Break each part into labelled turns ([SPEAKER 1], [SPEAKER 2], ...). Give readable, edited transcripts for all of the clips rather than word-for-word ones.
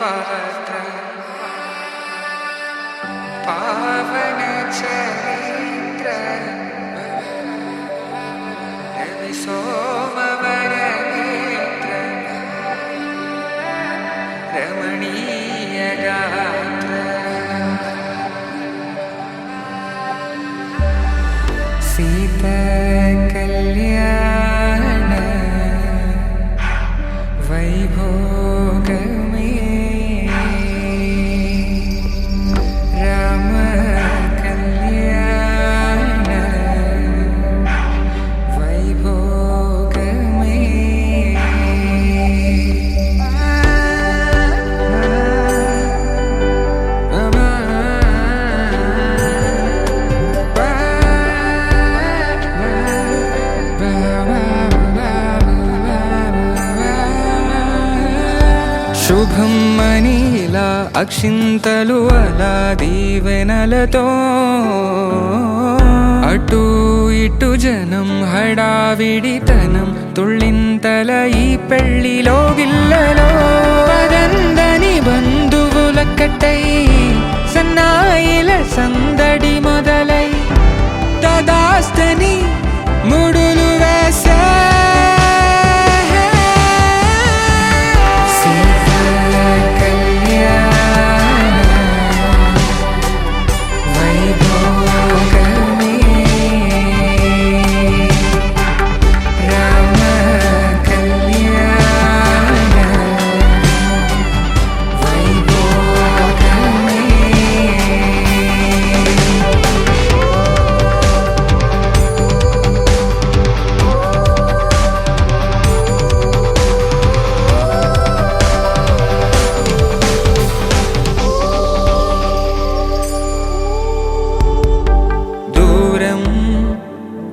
[SPEAKER 1] పాత్ర పావన చరిత్ర రవి సోమవర నేత్ర రమణీయ గాత్ర సీత కళ్యాణ వైభోగమే రామ కళ్యాణ వైభోగమే శుభం మనీలా అక్షింతలు అలా దీవెనలతో అటు ఇటు జనం హడావిడితనం తుళ్ళింతల ఈ పెళ్లిలో గిల్లలో పదందని బంధువుల కట్టై సన్నాయిల సందడి మొదలై తదాస్తని ముడులు వేసే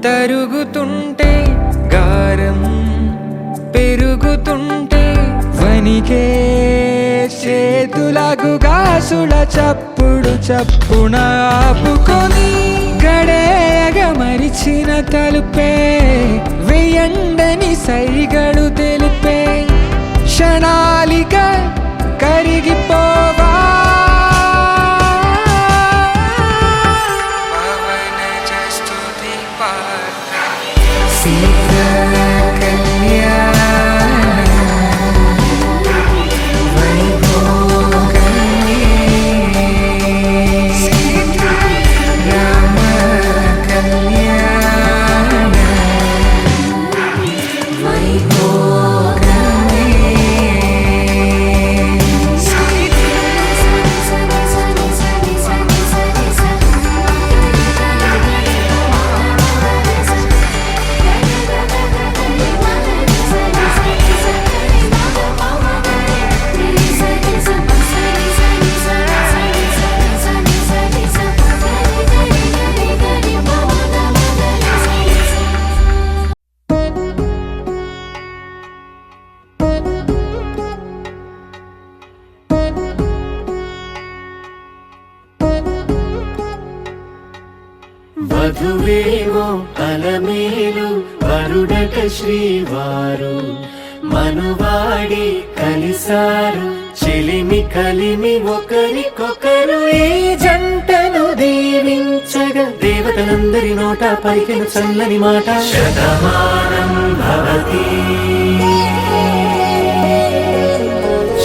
[SPEAKER 1] తరుగుతుంటే గారం పెరుగుతుంటే వనికే చేతులకు గాసుల చప్పుడు చప్పున ఆపుకొని గడేయగ మరిచిన తలుపే వేయండని సైగడు తెలిపే క్షణాలిక కరిగిపోవా
[SPEAKER 2] వధువేవో అలమేలు వరుడట శ్రీవారు మనువాడి కలిసారు చెలిమి కలిమి ఒకరికొకరు ఈ జంటను దీవించగా దేవతలందరి నోట పలికిన చల్లని మాట శతమానం భవతి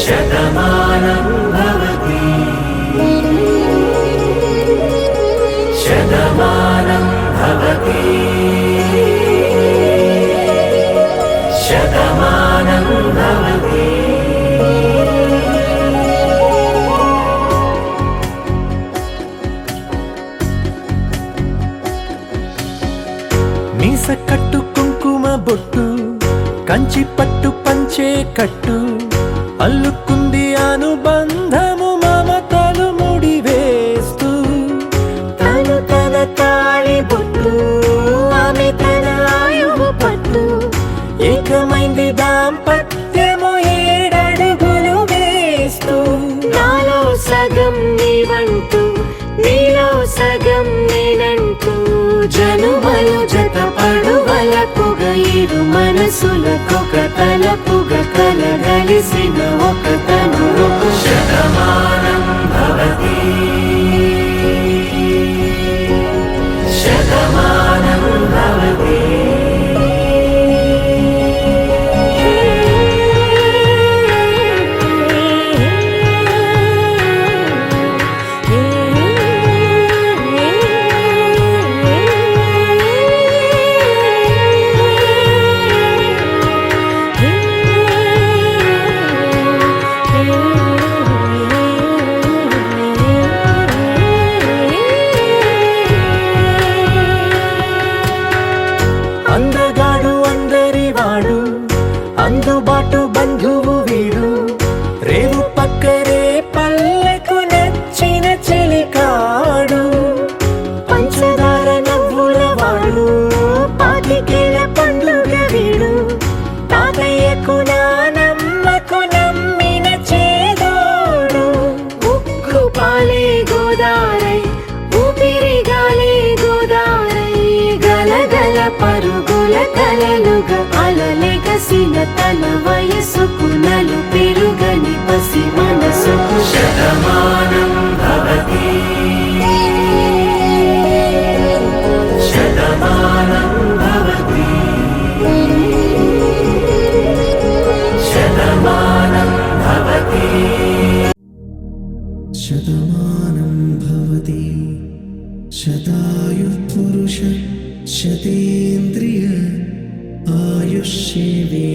[SPEAKER 2] శతమానం భవతి శతమానం భవతి శతమానం భవతి మీస కట్టు కుంకుమ బొట్టు కంచి పట్టు పంచే కట్టు అల్లుకుంది అనుబంధము మమతలు ముడివేస్తూ తను తన తాళి బొట్టు ఆమె తన ఆయువు పట్టు ఏకమైంది దాంపత్యము 7 అడుగులు వేస్తూ నాలో సగం నీవంటూ నీలో సగం నేనంటూ జనుమలు జతపడు వలపుగా ఇరు మనసులకొక తలపుగా కలగలిసిన ఒక తను
[SPEAKER 3] కలలుగా అలలెగసిన తన వయసుకు నలు పెరుగని పసి మనసుకు
[SPEAKER 2] శతమానం భవతి శతమానం భవతి శతమానం భవతి శతమానం భవతి శతాయుః పురుష శతేంద్రియ ఆయుష్యేవేంద్రియే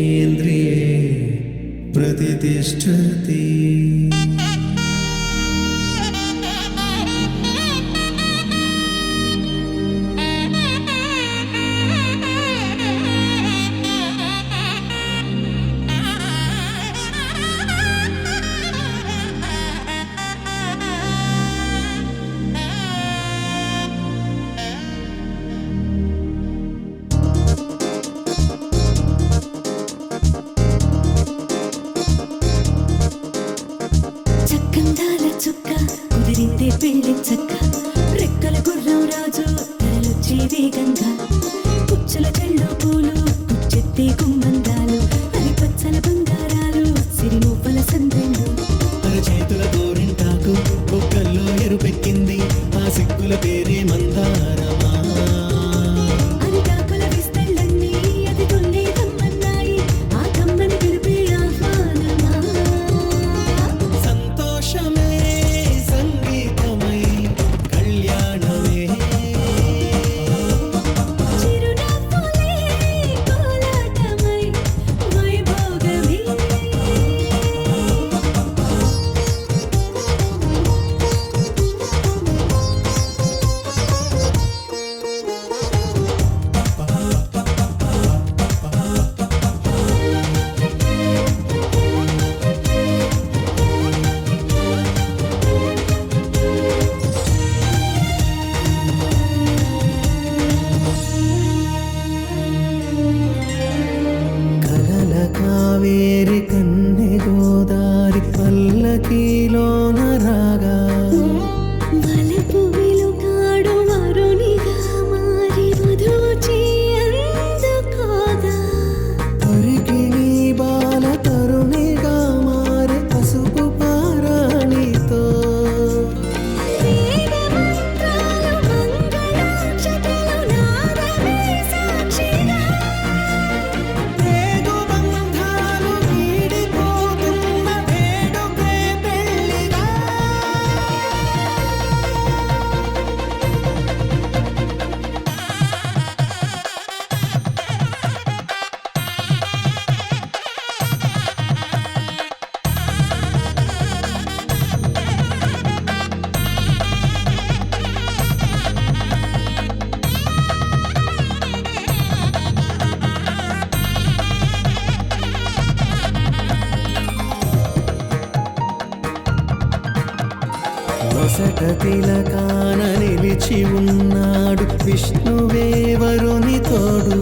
[SPEAKER 2] ప్రతిష్టతి.
[SPEAKER 3] చక్కందాల చుక్క కుదిరిందే పెళ్లి చక్క రెక్కల గుర్రం రాజు తరలొచ్చే వేగంగా పుచ్చల చెళ్ళు పూలు పుచ్చెత్తే గుమ్మందాలు అరి పచ్చల బంగారాలు సిరిమూపల సందెళ్ళు
[SPEAKER 2] చేతుల గోరింటాకు బొక్కల్లో ఎరుపెక్కింది ఆ సిగ్గుల పేరే మందారమా.
[SPEAKER 3] అరిటాకుల విస్తళ్ళన్నీ అది తొల్లి కమ్మన్నాయి ఆ కమ్మని పిలిపే ఆహ్వానమా
[SPEAKER 2] సంతోషమే సంగీతమై కళ్యాణమే
[SPEAKER 3] చిరునవ్వులే కోలాటమై వైభోగమే
[SPEAKER 2] కలల కావేరి కన్నె గోదారి పల్లకీలోన రాగా
[SPEAKER 3] వలపు వెలుగాడు వరునిగా మారి మధుచి అందుకోగా
[SPEAKER 2] తొరికి నీ బాల తరుణిగా మారే పసుపు పారాణితో
[SPEAKER 3] వేద మంత్రాలు మంగళాక్షతలు నాదమే సాక్షిగా
[SPEAKER 2] రేగు బంధాలు వీడిపోతున్న వేడుకే పెళ్లిగా. నొసట తిలకాన నిలిచి ఉన్నాడు విష్ణువే వరుని తోడు.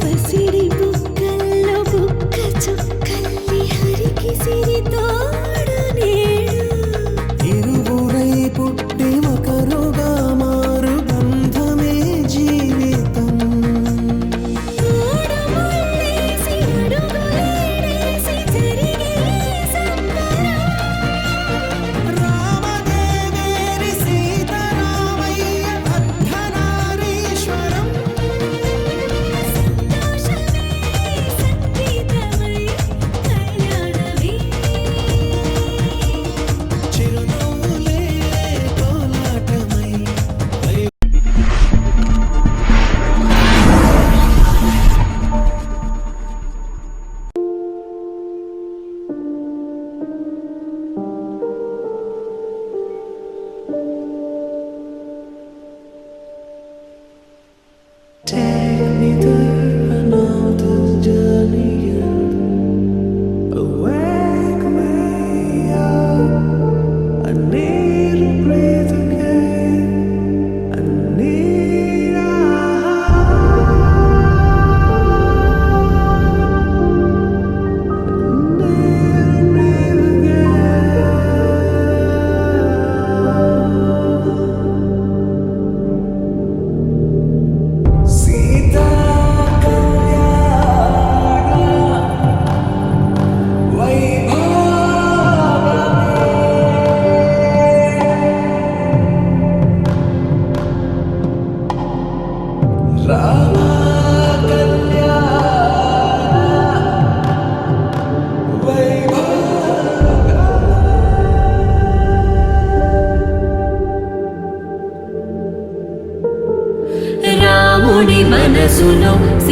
[SPEAKER 3] పసిడి బుక్కల్లో బుక్క చుక్కల్లి హరికి సిరి తోడు నేడు
[SPEAKER 2] ఇరువురై పుట్టి ఒకరుగా మారు బంధమే జీవితం.
[SPEAKER 3] మూడు ముళ్ళేసి అడుగులేసి జరిగే సంబరం
[SPEAKER 2] రామదేవేరి సీతారామయ్య అర్ధనారీశ్వరం.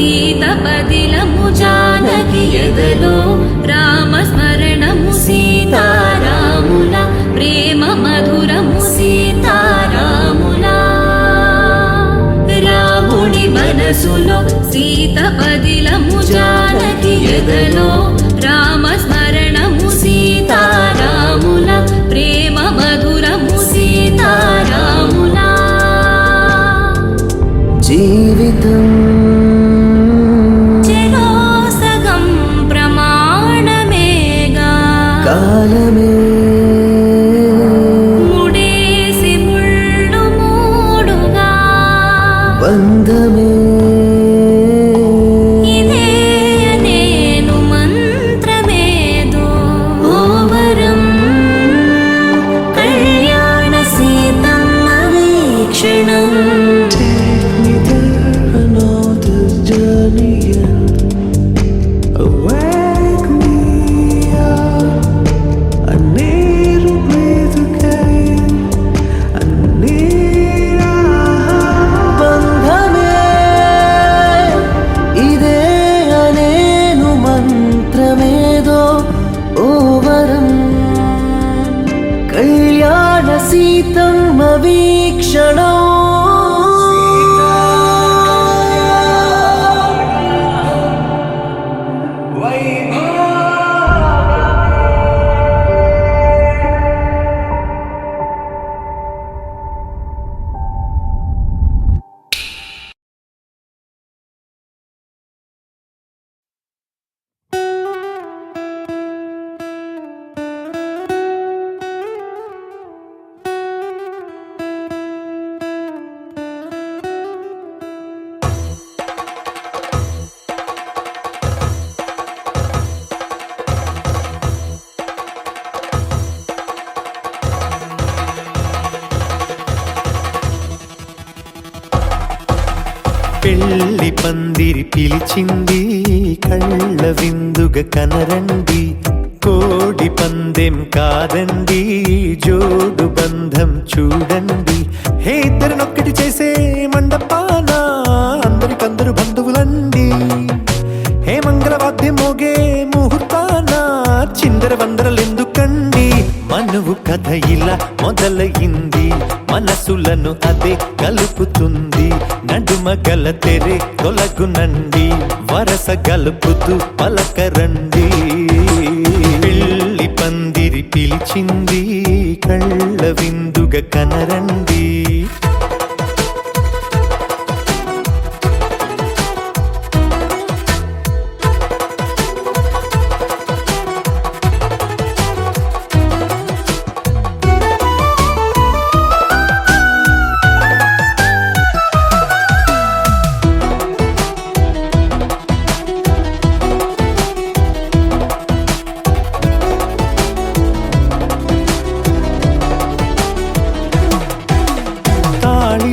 [SPEAKER 3] సీతపదిలము జానకి ఎదలో రామస్మరణము సీతారాముల ప్రేమ మధురము సీతారాముల రాముడి మనసులో సీతపదిలము జానకి ఎదలో రామస్మరణము సీతారాముల ప్రేమ మధురము సీతారాముల
[SPEAKER 2] జీవితం
[SPEAKER 3] చెరోసగం ప్రమాణమేగా
[SPEAKER 2] కాలమే
[SPEAKER 3] ముడేసి ముళ్ళు మూడుగా
[SPEAKER 2] బంధమే
[SPEAKER 3] ఇదే నేను మంత్రమేదో ఓవరం కళ్యాణ సీతమ్మ వీక్షణం
[SPEAKER 2] కళ్యాణ సీతమ్మ వీక్షణం
[SPEAKER 4] పెళ్లి పందిరి పిలిచింది కళ్ళ విందుగా కనరండి కోడి పందెం కాదండి జోడు బంధం చూడండి హే ఇద్దరినొక్కటి చేసే మండపాన అందరికందరు బంధువులండి హే మంగళవాద్యం మోగే ముహూర్తాన చిందర వందరలెందుకండి మనువు కథ ఇలా మొదలయింది మనసులను అదే కలుపుతుంది నడుమ గల తెరే తొలగునండి వరస గలుపుతూ పలకరండి పెళ్లి పందిరి పిలిచింది కళ్ళ విందుగా కనరండి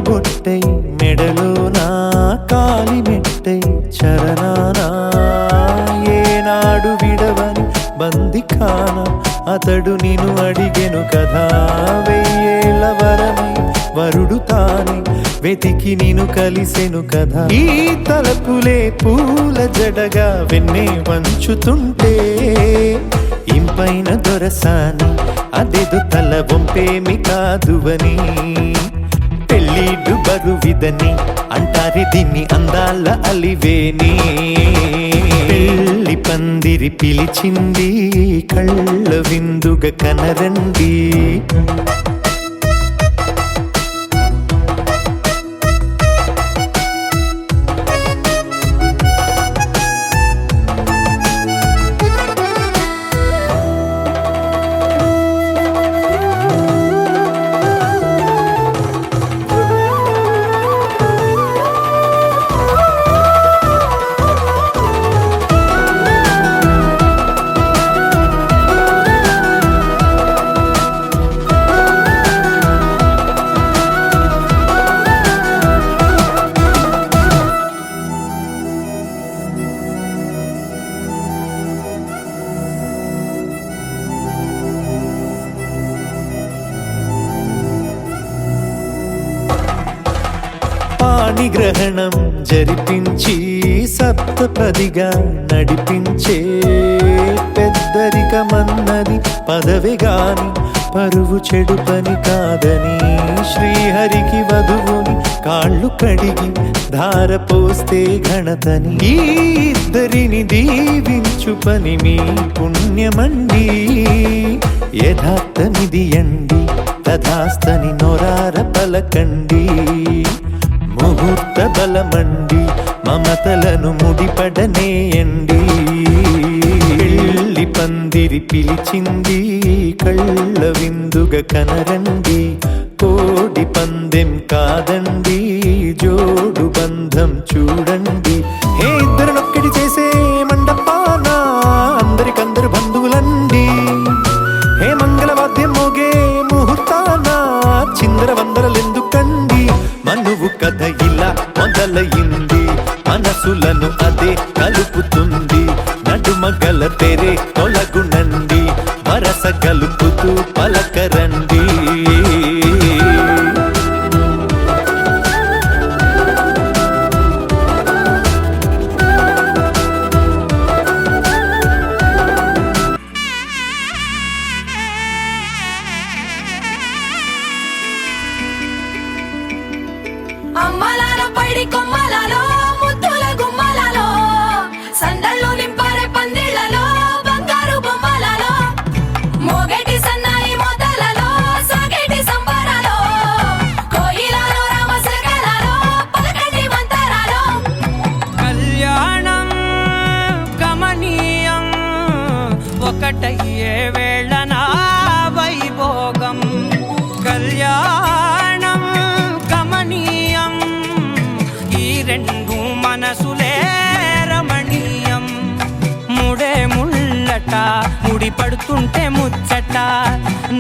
[SPEAKER 4] బొట్టై మెడలోనా కాలి మెట్టై చరణానా ఏనాడు విడవని బందిఖాన అతడు నిన్ను అడిగెను కదా వెయ్యేళ్ళ వరమై వరుడు తానే వెతికి నిన్ను కలిసెను కదా ఈ తలపులే పూల జడగా వెన్నే వంచుతుంటే ఇంపైన దొరసాని అదేదో తల వంపేమి కాదువని పెళ్ళిడు బరువిదని అంటారే దీన్ని అందాల అలివేని పెళ్లి పందిరి పిలిచింది కళ్ళ విందుగా కనరండి పాణిగ్రహణం జరిపించి సప్తపదిగా నడిపించే పెద్దరికమన్నది పదవి గాని పరువు చెడు పని కాదని శ్రీహరికి వధువుని కాళ్ళు కడిగి ధార పోస్తే ఘనతని ఈ ఇద్దరిని దీవించు పని మీ పుణ్యమండి యథార్థమిది అండి తథాస్తని నొరార పలకండి ముహూర్త బలమండి మమతలను ముడిపడనేయండి పెళ్లి పందిరి పిలిచింది కళ్ళ విందుగా కనరండి కోడి పందెం కాదండి జోడు బంధం చూడండి హే ఇద్దరినొక్కటి చేసే మండపాన అందరికందరు బంధువులండి హే మంగళవాద్యం మోగే ముహూర్తాన చిందర వందరలెందుకండి మనువు కథ ఇలా మొదలయింది మనసులను అదే కలుపుతుంది నడుమగల తెరే తొలగునండి వరస కలుపుతూ పలకరండి
[SPEAKER 3] అమ్మలాలో పైడి కొమ్మలలో ముద్దుల గుమ్మలలో సందళ్ళు నింపారే పందిళ్లలో బంగారు బొమ్మలలో మోగేటి సన్నాయి మొదలలో సాగేటి సంబరాలో కోయిలలో రామశకలలో పలకటి మంతరాలో
[SPEAKER 1] కళ్యాణం గమనీయం ఒకటయ్యే వేళనా వైభోగం కళ్యాణం గమనీయం ఈ రెండు మనసులే రమణీయం ముడే ముళ్ళట ముడి పడుతుంటే ముచ్చట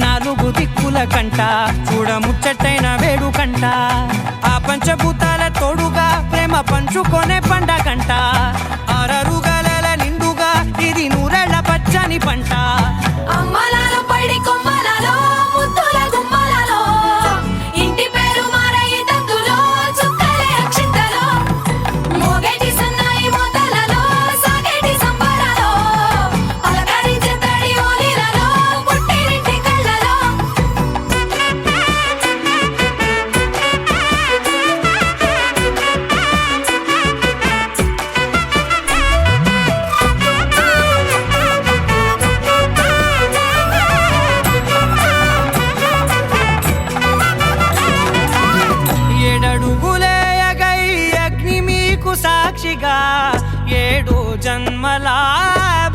[SPEAKER 1] నాలుగు దిక్కుల కంట చూడ ముచ్చటైన వేడుకంట ఆ పంచభూతాల తోడుగా ప్రేమ పంచుకొనే పండగంట ఆరరుగల నిండుగా ఇది నూరెళ్ళ పచ్చని పంట
[SPEAKER 3] అమ్మలాలో పైడి కొమ్మలలో ముద్దుల గుమ్మలలో ఇంటి పేరు మారయి తంతులో చుక్కలే అక్షింతలో మోగేటి సన్నాయి మొదలలో సాగేటి సంబరాలో పలకరించే తడి ఓలిలలో పుట్టినింటి కళ్ళలో
[SPEAKER 1] ఏడడుగులేయగై అగ్ని మీకు సాక్షిగా ఏడు జన్మల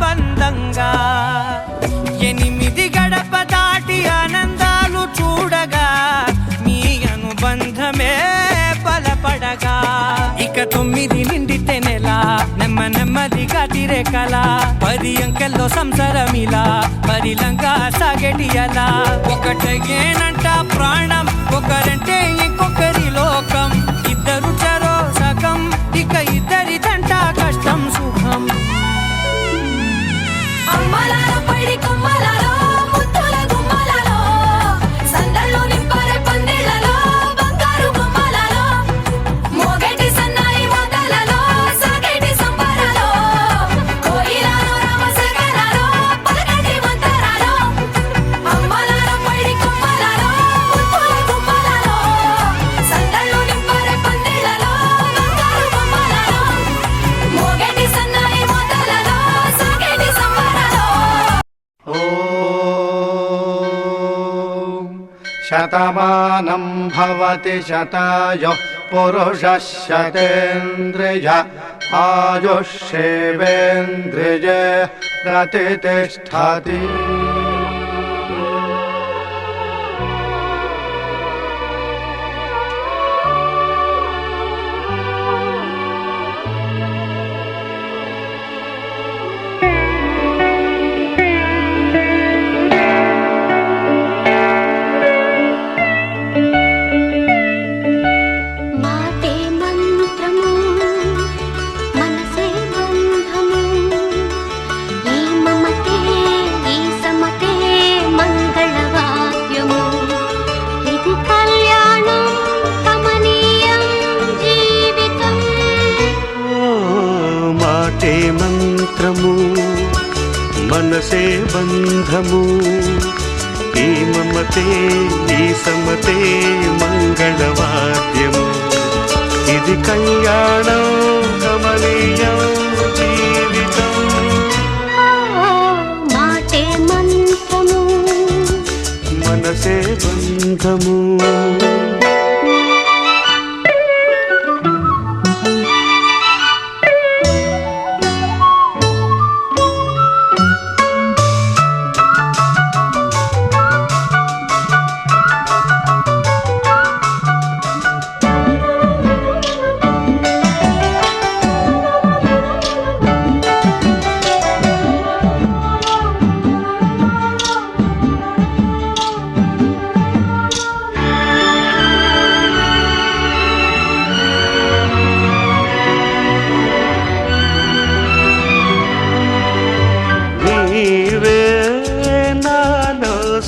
[SPEAKER 1] బంధంగా 8 గడప దాటి ఆనందాలు చూడగా మీ అనుబంధమే బలపడగా ఇక 9 నిండితే నెల నెమ్మదిగా తిరేకల 10 అంకెల్లో సంసారమిలా పరిలంగా సాగేటియలా ఒకటేనంట ప్రాణం ఒకరంటే ఇంకొకరి లోకం ఇద్దరు చరో సగం ఇక ఇద్దరిదంట కష్టం సుఖం
[SPEAKER 3] అమ్మలాలో పైడి కొమ్మలలో ముద్దుల గుమ్మలలో సందళ్ళు నింపారే పందిళ్లలో బంగారు బొమ్మలలో మోగేటి సన్నాయి మొదలలో సాగేటి సంబరాలో కోయిలలో రామశకలలో పలకటి మంతరాలో అమ్మలాలో పైడి కొమ్మలలో ముద్దుల గుమ్మలలో సందళ్ళు నింపారే పందిళ్లలో బంగారు బొమ్మలలో మోగేటి సన్నాయి మొదలలో సాగేటి సంబరాలో
[SPEAKER 5] శతమానం భవతి శతాయో పురుషः శతేంద్రియ ఆయుష్యేవేంద్రియే ప్రతిష్టతి
[SPEAKER 6] మాటే మంత్రము మనసే బంధము ఈ మమతే ఈ సమతే
[SPEAKER 7] మనసే బంధము ఈ మమతే ఈ సమతే మంగళవాద్యము ఇది కళ్యాణం కమనీయం జీవితం
[SPEAKER 6] మాటే మంత్రము
[SPEAKER 7] మనసే బంధము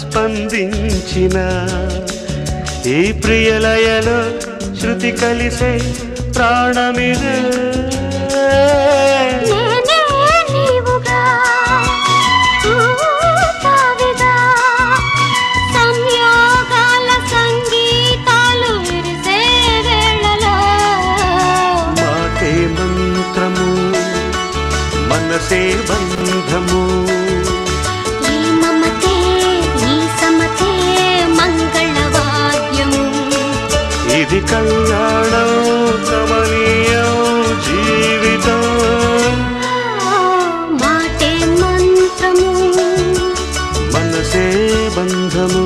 [SPEAKER 7] స్పందించిన ఈ ప్రియలయలో శృతి కలిసే ప్రాణమిదే
[SPEAKER 6] నేనే నీవుగా తావిగా సంయోగాల సంగీతాలు విరిసే వేళలో
[SPEAKER 7] మాటే మంత్రము మనసే బంధము
[SPEAKER 6] ఈ మమతే ఈ సమతే మంగళవాద్యము
[SPEAKER 7] ఇది కళ్యాణం కమనీయం జీవితం
[SPEAKER 6] మాటే మంత్రము
[SPEAKER 7] మనసే బంధము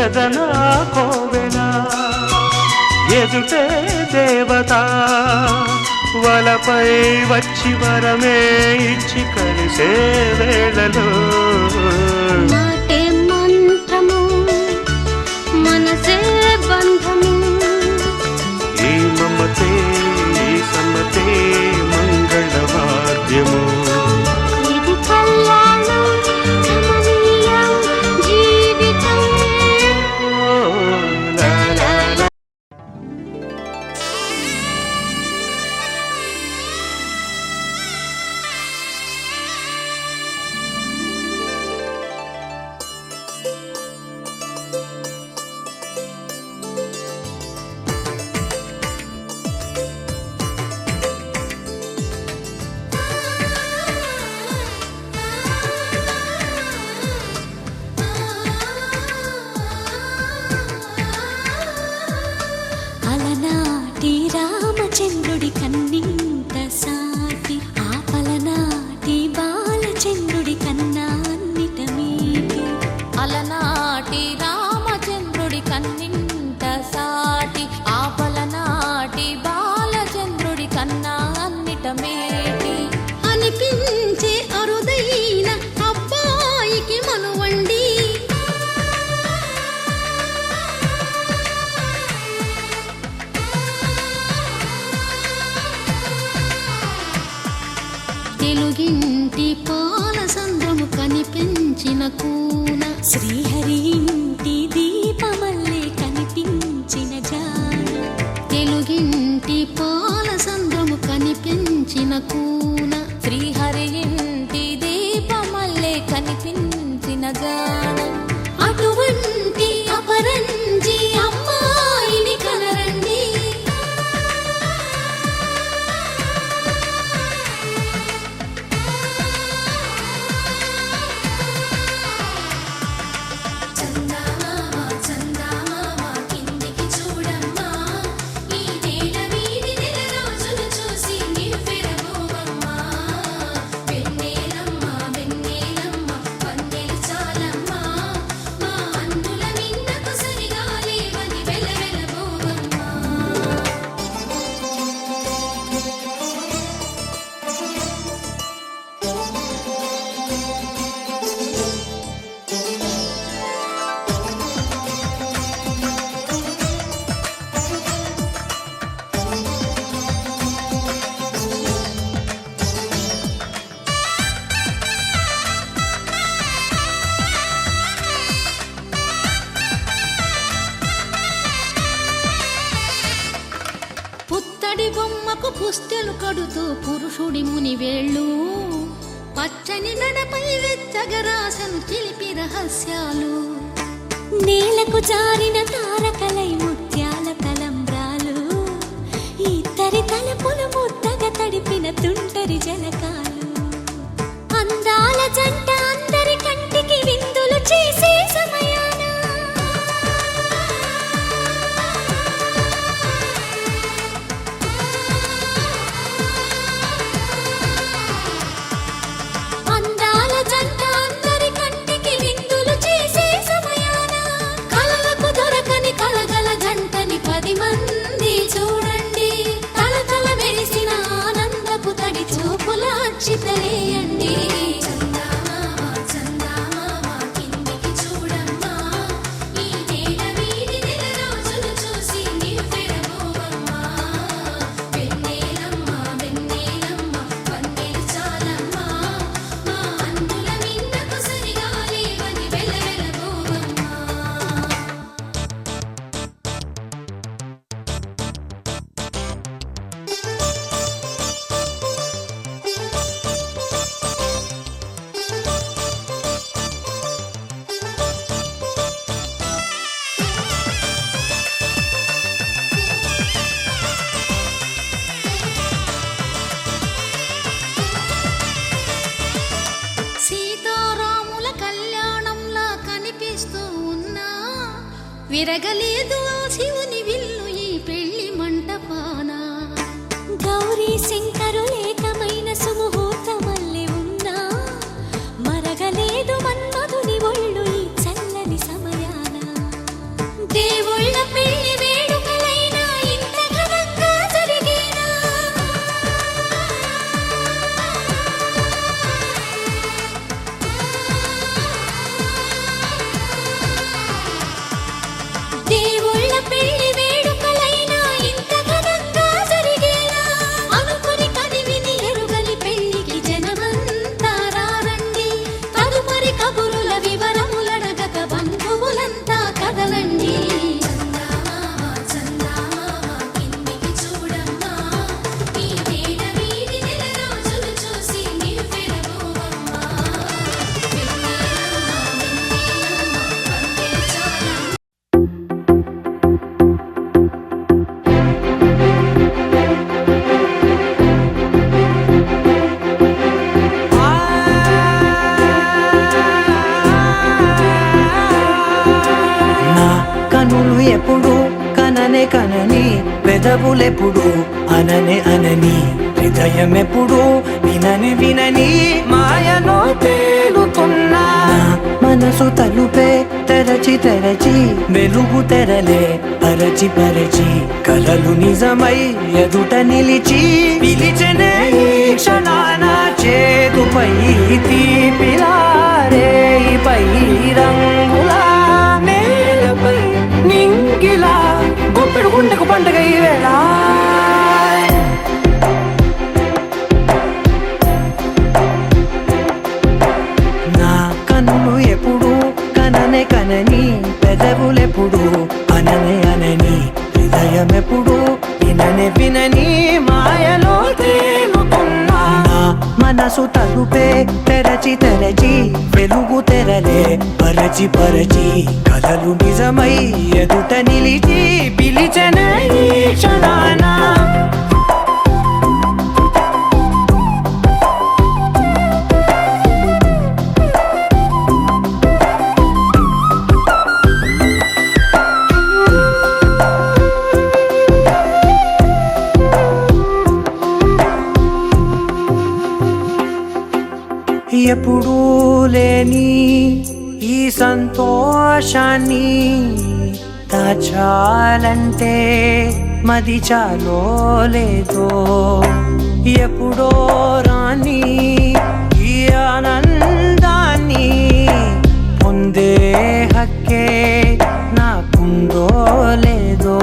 [SPEAKER 7] ఎదనా కోవెల ఎదుటే దేవత వలపై వచ్చి వరమే ఇచ్చి కలిసే వేళలో
[SPEAKER 6] మాటే మంత్రము మనసే బంధము
[SPEAKER 7] ఈ మమతే ఈ సమతే మంగళవాద్యము
[SPEAKER 6] ఇది కళ్యాణం కమనీయం జీవితం
[SPEAKER 7] లా లా లా.
[SPEAKER 3] అలనాటి రామచంద్రుడి కన్నింత సాటి ఆపలనాటి బాలచంద్రుడి కన్నా అన్నిట మీటి
[SPEAKER 8] అలనాటి రామచంద్రుడి కన్నింత సాటి ఆపలనాటి బాలచంద్రుడి కన్నా అన్నిట మేటి
[SPEAKER 3] అనిపించే అరుదైన అబ్బాయికి మనువండి తెలుగింటి పాల సంద్రము కనిపించిన కూన శ్రీహరి ఇంటి దీపమల్లే కనిపించిన జాన తెలుగింటి పాల సంద్రము కనిపించిన కూన
[SPEAKER 8] శ్రీహరి ఇంటి దీపమల్లే కనిపించిన గానం
[SPEAKER 3] అటువంటి అపరంజి అమ్మాయిని కనరండి చందమామ చందమామ కిందికి పుత్తడి బొమ్మకు పుస్తెలు కడుతూ పురుషుడి ముని వేళ్ళు పచ్చని నడపై వెచ్చగరాసను చిలిపి రహస్యాలు నేలకు జారిన తారకలై ముత్యాల తలంబ్రాలు ఇద్దరి తలపులు ముద్దగా తడిపిన తుంటరి జలకాలు అందాల జంట అందరి కంటికి విందులు చేసే సమయాన అందాల జంట అందరి కంటికి విందులు చేసే సమయాన కలలకు దొరకని కలగల జంటని 10 మంది చూడండి తలతల మెరిసిన ఆనందపు తడి చూపుల అచ్చితలేయండి సీతారాముల కళ్యాణంలా కనిపిస్తూ ఉన్నా విరగలేదు ఆ శివుని విల్లు ఈ పెళ్లి మంటపాన గౌరీ శంకరు ఏకమైన సుముహూర్తమల్లె ఉన్నా మరగలేదు మన్మధుని ఒళ్ళు ఈ చల్లని సమయాన దేవుళ్ళ పెళ్లి వేడుకలైనా ఇంత ఘనంగా జరిగేనా దేవుళ్ళ పెళ్లి వేడుకలైనా ఇంత ఘనంగా జరిగేలా అనుకుని కదివిని ఎరుగని పెళ్లికి జనమంతా రారండి తదుపరి కబురుల వివరములడగక బంధువులంతా కదలండి కిందికి చూడమ్మా ఈ వేళ వీడి నెల రోజులు చూసి నివ్వెరపోవమ్మా
[SPEAKER 1] నా కనులు ఎప్పుడు కననే కనని పెదవులెప్పుడు అననే అనని హృదయం ఎప్పుడు వినని వినని మాయలో తేలుతున్నా మనసు తలుపే తెరచి తెరచి వెలుగు తెరలే పరచి పరచి కలలు నిజమై ఎదుట నిలిచి పిలిచెనే ఈ క్షణాన చేతుపై తీపిలారే పై రంగులా నేలపై నింగిలా గుప్పెడు గుండెకు పండుగ ఈ వేళ నా కన్నులు ఎప్పుడు కననే కనని పెదవులెప్పుడు అననే అనని హృదయం ఎప్పుడు విననే వినని మాయలో తేలుతున్నా నా మనసు తలుపే తెరచి తెరచి వెలుగు తెరలే పరచి పరచి కలలు నిజమై ఎదుట నిలిచి పిలిచెనే ఈ క్షణాన ఎప్పుడూ లేని ఈ సంతోషాన్ని దాచాలంటే మది చాలో లేదో ఎప్పుడో రాని ఈ ఆనందాన్ని పొందే హక్కే నాకుందో లేదో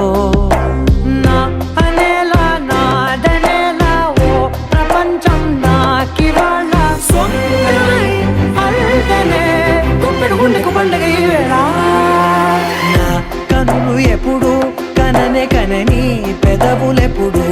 [SPEAKER 1] నా అనేలా నాదనేలా ఓ ప్రపంచం నాకివాళ్ళ సొంతమై అల్దనే గుప్పెడు గుండెకు పండుగ ఈ వేళ నా కనులు ఎప్పుడు కననే కనని పెదవులెప్పుడు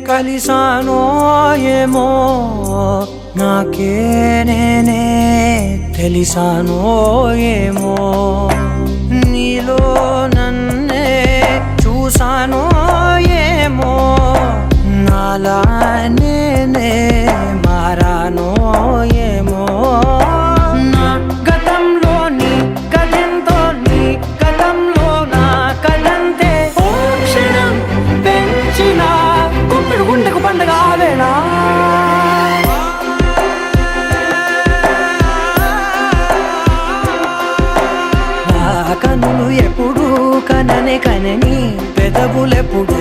[SPEAKER 1] కలిసానో ఏమో నాకే నేనే తెలిసానో ఏమో నీలో నన్నే చూసానో ఏమో నాలా నేనే మారానో ఏమో నా గతంలో నీ కథంతో నీ గతంలో నా కథంతే ఓ క్షణం పెంచిన గుప్పెడు గుండెకు పండగ ఆవేనా కనులు ఎప్పుడు కననే కనని పెదవులెప్పుడు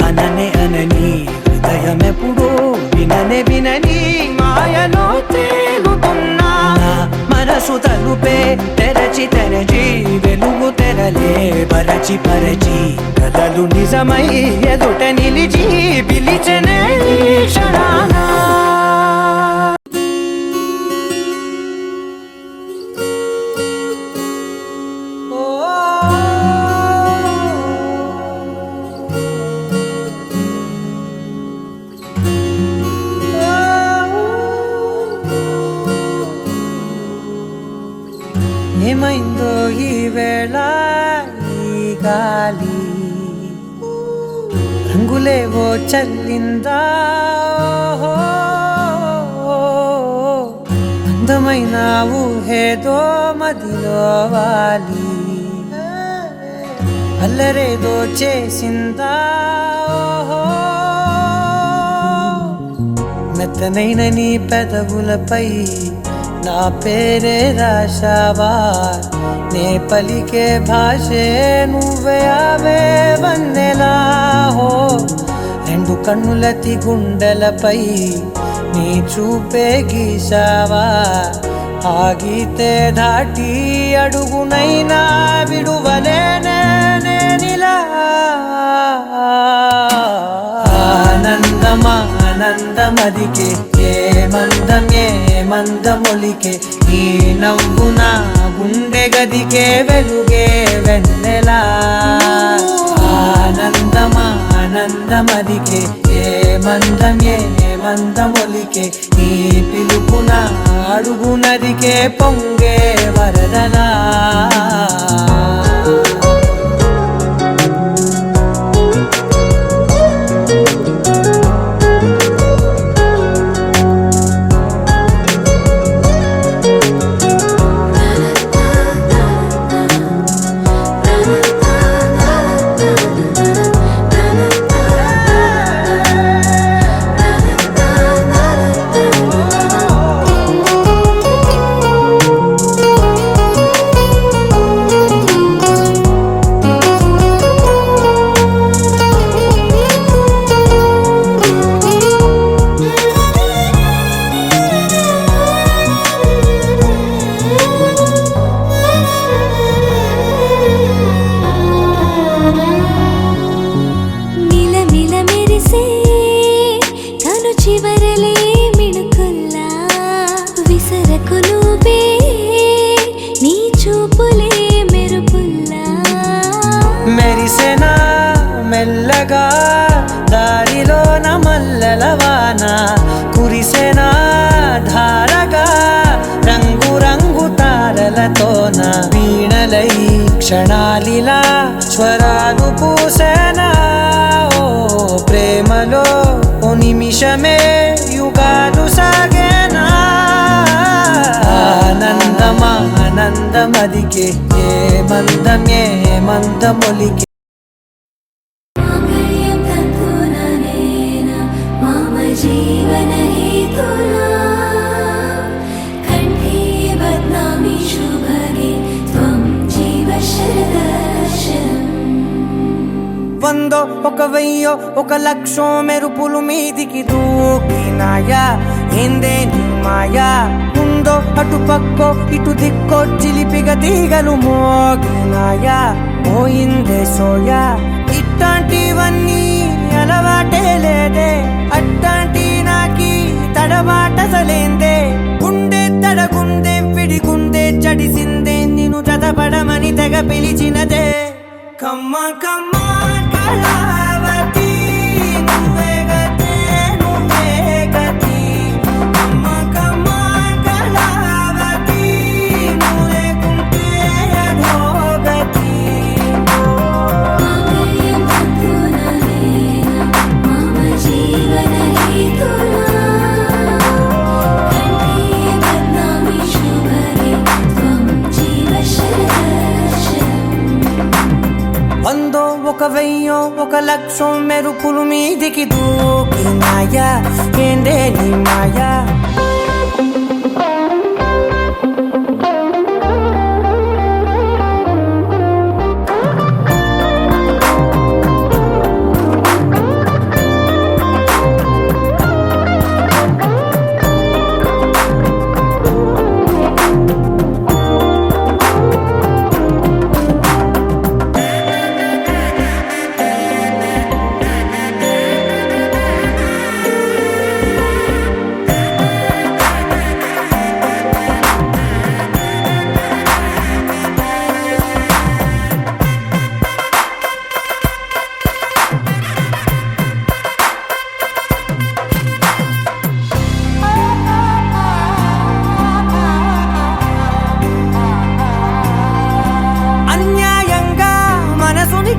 [SPEAKER 1] అననే అనని హృదయం ఎప్పుడు విననే వినని మాయలో తేలుతున్నా మనసు తలుపే తెరచి తెరచి వెలుగు తెరలే పరచి పరచి కలలు నిజమై ఎదుట నిలిచి పిలిచనే క్షణానా ఏమైందో ఈ వేళ ఈ గాలి రంగులేవో చల్లిందా అందమైన ఊహేదో మదిలో వాలి అల్లరేదో చేసిందా మెత్తనైన నీ పెదవులపై నా పేరే రాశావా నే పలికే భాషే నువ్వే అవే వన్నెలా హో రెండు కన్నులతి గుండెలపై నీ చూపే గీసావా ఆగితే దాటి అడుగునైనా విడువలేనే నేనిలా ఆనందమా ఆనందమదికే ఏ మందమొలికే ఈ నవ్వున గుండె గదికే వెలుగే వెన్నెలా ఆనందమా ఆనందమదికే ఏ మందమొలికే ఈ పిలుపున అడుగునదికే పొంగే వరదలా మెరిసెనా మెల్లగా దారిలోన మల్లెలవాన కురిసెనా ధారగా రంగు రంగు తారలతోన వీణలై క్షణాలిలా స్వరాలు పూసెనా ఓ ప్రేమలో ఓ నిమిషమే యుగాలు సాగేనా ఆనందమా ఆనందమదికే ఏ మందమొలికే
[SPEAKER 3] जीवन हेतुना कंठे बदनामी शुभगे त्वं जीव शरदर्शनम्
[SPEAKER 1] వందో ఒక వెయ్యో ఒక లక్షో మెరుపులు మీదికి దూకినాయా ఏందే నీ మాయా ఉందో అటు పక్కో ఇటు దిక్కో చిలిపిగ తీగలు మోగినాయా పోయిందే సోయా ఇట్లాంటివన్నీ అలవాటే లేదే అట్లాంటి నాకి తడబాటసలేందే గుండె తడగుందే విడిగుందే చడిసిందే నిన్ను జతపడమని తెగ పిలిచినదే కమ్మ కమ్మ కళావతి నువ్వే గతే లక్షం మెరుపులు మీదికి దూకినాయా ఏందే నీ మాయా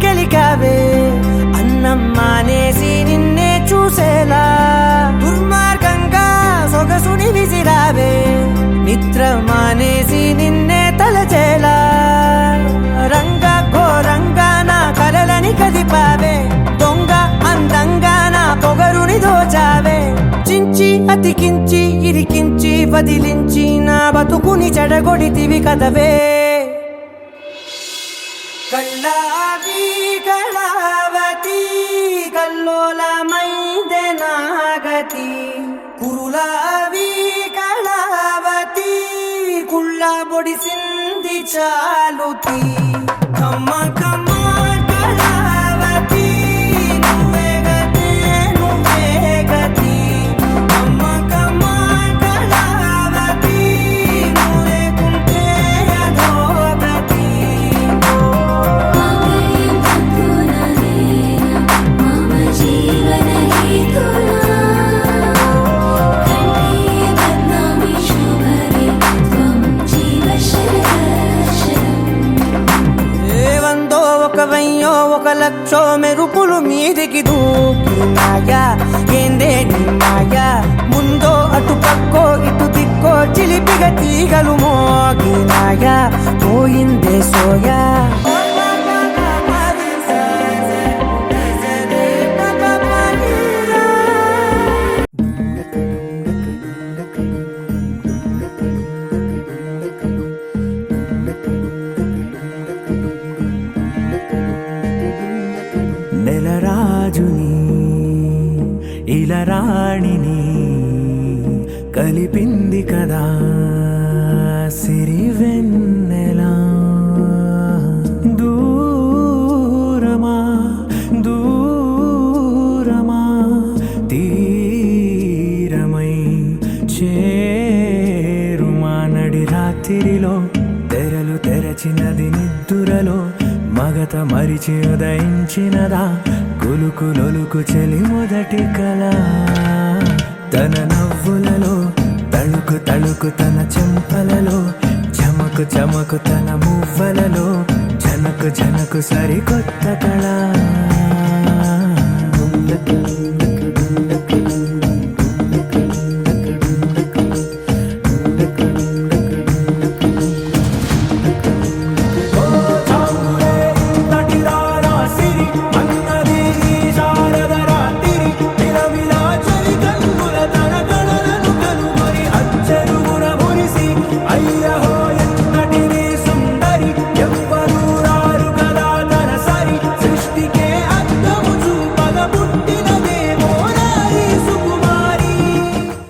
[SPEAKER 1] గెలికావే అన్నం మానేసి నిన్నే చూసేలా దుర్మార్గంగా సొగసుని విసిరావే నిద్ర మానేసి నిన్నే తలచేలా రంగా ఘోరంగా నా కలలని కదిపావే దొంగ అందంగా నా పొగరుని దోచావే చించి అతికించి ఇరికించి వదిలించి నా బతుకుని చెడగొడితివి కదవే కళ్ళావి కళావతి కల్లోలమైందే నాగతి కురులావి కళావతి కుళ్ళ బొడిసింది చాలుతి కమ్మ కమ్మ కళావతి నువ్వే గతే నువ్వే గతి కమ్మ కమ్మ కళావతి నువ్వే కుంటే అధోగతి ఒక లక్షో మెరుపులు మీదికి దూకినాయా ఏందే నీ మాయా ముందో అటు పక్కో ఇటు దిక్కో చిలిపిగా తీగలు మోగినాయా పోయిందే సోయా
[SPEAKER 2] నెలరాజుని ఇలా రాణిని కలిపింది కదా సిరివెన్నెలా దూరమా దూరమా తీరమై చేరుమా నడి రాత్రిలో తెరలు తెరచినది నిద్దురలో మగత మరిచి ఉదయించినదా కులుకులొలుకు చెలి మొదటి కళ తన నవ్వులలో తళుకు తళుకు తన చెంపలలో చమకు చమకు తన మువ్వలలో జనకు జనకు సరికొత్త కళ